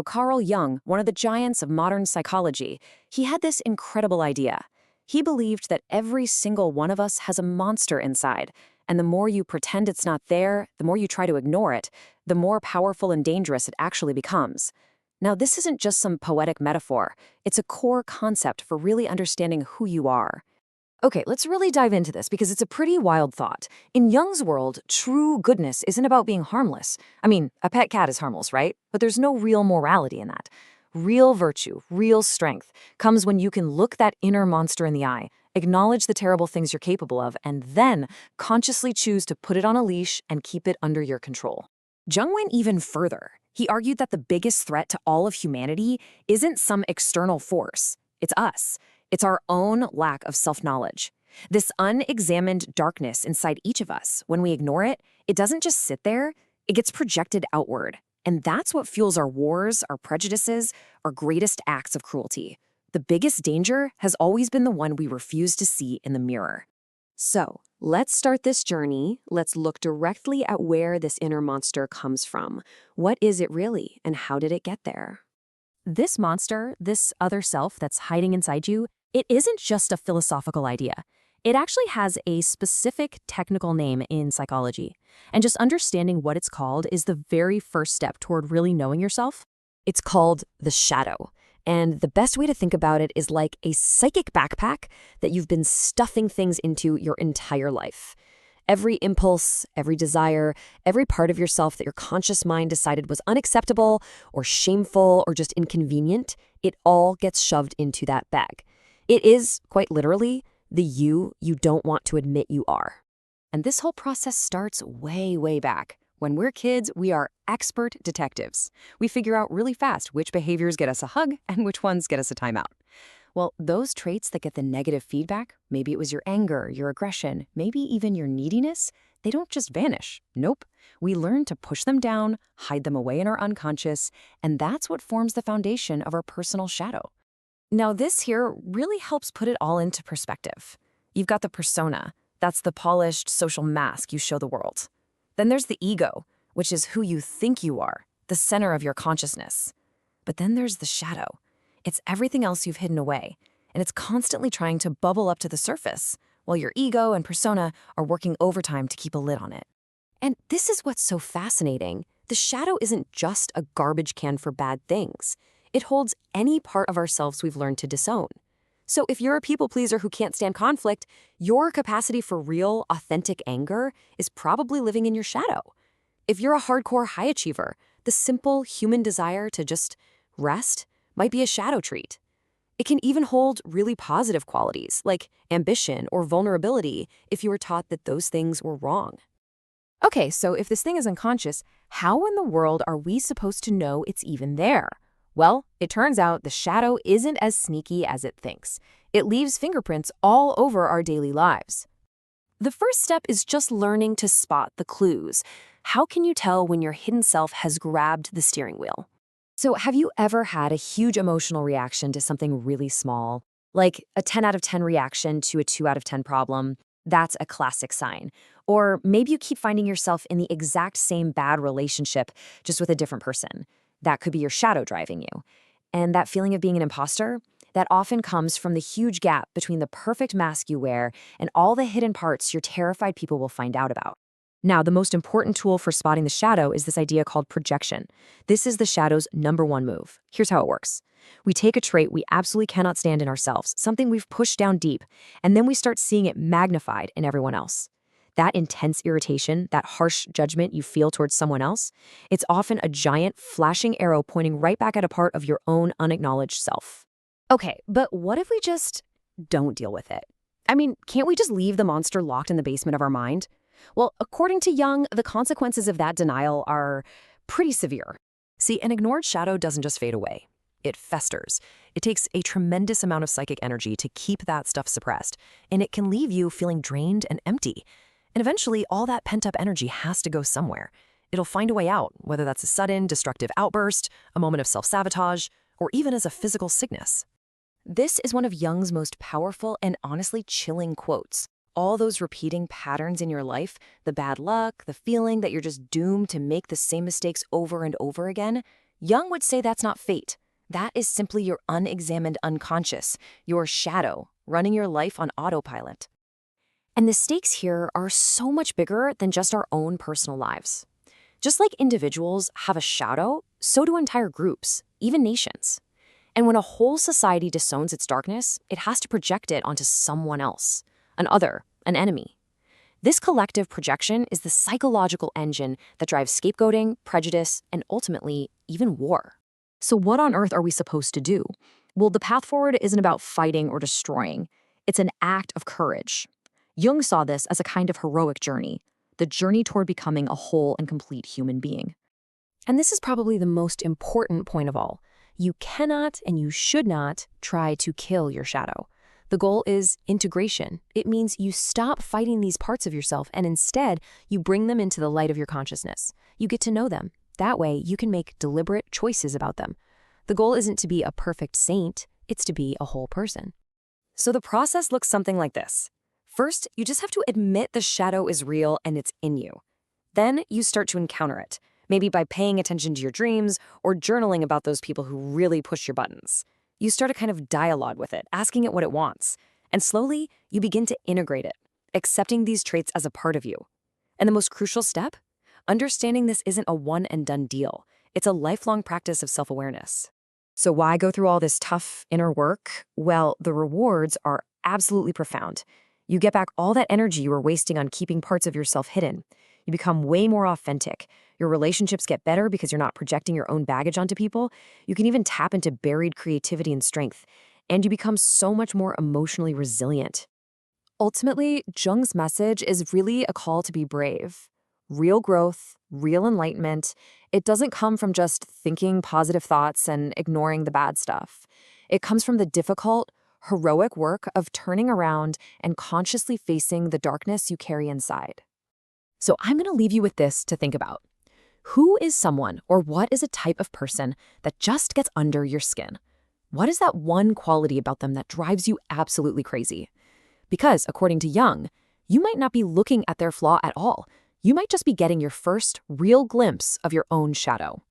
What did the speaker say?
Carl Jung, one of the giants of modern psychology, he had this incredible idea. He believed that every single one of us has a monster inside, and the more you pretend it's not there, the more you try to ignore it, the more powerful and dangerous it actually becomes. Now, this isn't just some poetic metaphor. It's a core concept for really understanding who you are. Okay, let's really dive into this because it's a pretty wild thought. In Jung's world, true goodness isn't about being harmless. I mean, a pet cat is harmless, right? But there's no real morality in that. Real virtue, real strength, comes when you can look that inner monster in the eye, acknowledge the terrible things you're capable of, and then consciously choose to put it on a leash and keep it under your control. Jung went even further. He argued that the biggest threat to all of humanity isn't some external force. It's us. It's our own lack of self-knowledge. This unexamined darkness inside each of us, when we ignore it, it doesn't just sit there, it gets projected outward. And that's what fuels our wars, our prejudices, our greatest acts of cruelty. The biggest danger has always been the one we refuse to see in the mirror. So, let's start this journey. Let's look directly at where this inner monster comes from. What is it really, and how did it get there? This monster, this other self that's hiding inside you, it isn't just a philosophical idea. It actually has a specific technical name in psychology. And just understanding what it's called is the very first step toward really knowing yourself. It's called the shadow. And the best way to think about it is like a psychic backpack that you've been stuffing things into your entire life. Every impulse, every desire, every part of yourself that your conscious mind decided was unacceptable or shameful or just inconvenient, it all gets shoved into that bag. It is, quite literally, the you don't want to admit you are. And this whole process starts way, way back. When we're kids, we are expert detectives. We figure out really fast which behaviors get us a hug and which ones get us a timeout. Well, those traits that get the negative feedback, maybe it was your anger, your aggression, maybe even your neediness, they don't just vanish. Nope. We learn to push them down, hide them away in our unconscious, and that's what forms the foundation of our personal shadow. Now, this here really helps put it all into perspective. You've got the persona. That's the polished social mask you show the world. Then there's the ego, which is who you think you are, the center of your consciousness. But then there's the shadow. It's everything else you've hidden away, and it's constantly trying to bubble up to the surface, while your ego and persona are working overtime to keep a lid on it. And this is what's so fascinating. The shadow isn't just a garbage can for bad things. It holds any part of ourselves we've learned to disown. So if you're a people pleaser who can't stand conflict, your capacity for real, authentic anger is probably living in your shadow. If you're a hardcore high achiever, the simple human desire to just rest might be a shadow trait. It can even hold really positive qualities, like ambition or vulnerability, if you were taught that those things were wrong. Okay, so if this thing is unconscious, how in the world are we supposed to know it's even there? Well, it turns out the shadow isn't as sneaky as it thinks. It leaves fingerprints all over our daily lives. The first step is just learning to spot the clues. How can you tell when your hidden self has grabbed the steering wheel? So have you ever had a huge emotional reaction to something really small? Like a 10 out of 10 reaction to a 2 out of 10 problem? That's a classic sign. Or maybe you keep finding yourself in the exact same bad relationship, just with a different person. That could be your shadow driving you. And that feeling of being an imposter, that often comes from the huge gap between the perfect mask you wear and all the hidden parts you're terrified people will find out about. Now, the most important tool for spotting the shadow is this idea called projection. This is the shadow's #1 move. Here's how it works. We take a trait we absolutely cannot stand in ourselves, something we've pushed down deep, and then we start seeing it magnified in everyone else. That intense irritation, that harsh judgment you feel towards someone else, it's often a giant flashing arrow pointing right back at a part of your own unacknowledged self. Okay, but what if we just don't deal with it? I mean, can't we just leave the monster locked in the basement of our mind? Well, according to Jung, the consequences of that denial are pretty severe. See, an ignored shadow doesn't just fade away. It festers. It takes a tremendous amount of psychic energy to keep that stuff suppressed, and it can leave you feeling drained and empty. And eventually, all that pent-up energy has to go somewhere. It'll find a way out, whether that's a sudden, destructive outburst, a moment of self-sabotage, or even as a physical sickness. This is one of Jung's most powerful and honestly chilling quotes. All those repeating patterns in your life, the bad luck, the feeling that you're just doomed to make the same mistakes over and over again, Jung would say that's not fate. That is simply your unexamined unconscious, your shadow, running your life on autopilot. And the stakes here are so much bigger than just our own personal lives. Just like individuals have a shadow, so do entire groups, even nations. And when a whole society disowns its darkness, it has to project it onto someone else, an other, an enemy. This collective projection is the psychological engine that drives scapegoating, prejudice, and ultimately, even war. So what on earth are we supposed to do? Well, the path forward isn't about fighting or destroying. It's an act of courage. Jung saw this as a kind of heroic journey, the journey toward becoming a whole and complete human being. And this is probably the most important point of all. You cannot and you should not try to kill your shadow. The goal is integration. It means you stop fighting these parts of yourself and instead you bring them into the light of your consciousness. You get to know them. That way you can make deliberate choices about them. The goal isn't to be a perfect saint, it's to be a whole person. So the process looks something like this. First, you just have to admit the shadow is real and it's in you. Then you start to encounter it, maybe by paying attention to your dreams or journaling about those people who really push your buttons. You start a kind of dialogue with it, asking it what it wants. And slowly, you begin to integrate it, accepting these traits as a part of you. And the most crucial step? Understanding this isn't a one-and-done deal. It's a lifelong practice of self-awareness. So why go through all this tough inner work? Well, the rewards are absolutely profound. You get back all that energy you were wasting on keeping parts of yourself hidden. You become way more authentic. Your relationships get better because you're not projecting your own baggage onto people. You can even tap into buried creativity and strength. And you become so much more emotionally resilient. Ultimately, Jung's message is really a call to be brave. Real growth, real enlightenment. It doesn't come from just thinking positive thoughts and ignoring the bad stuff. It comes from the difficult, heroic work of turning around and consciously facing the darkness you carry inside. So I'm going to leave you with this to think about. Who is someone or what is a type of person that just gets under your skin? What is that one quality about them that drives you absolutely crazy? Because, according to Jung, you might not be looking at their flaw at all. You might just be getting your first real glimpse of your own shadow.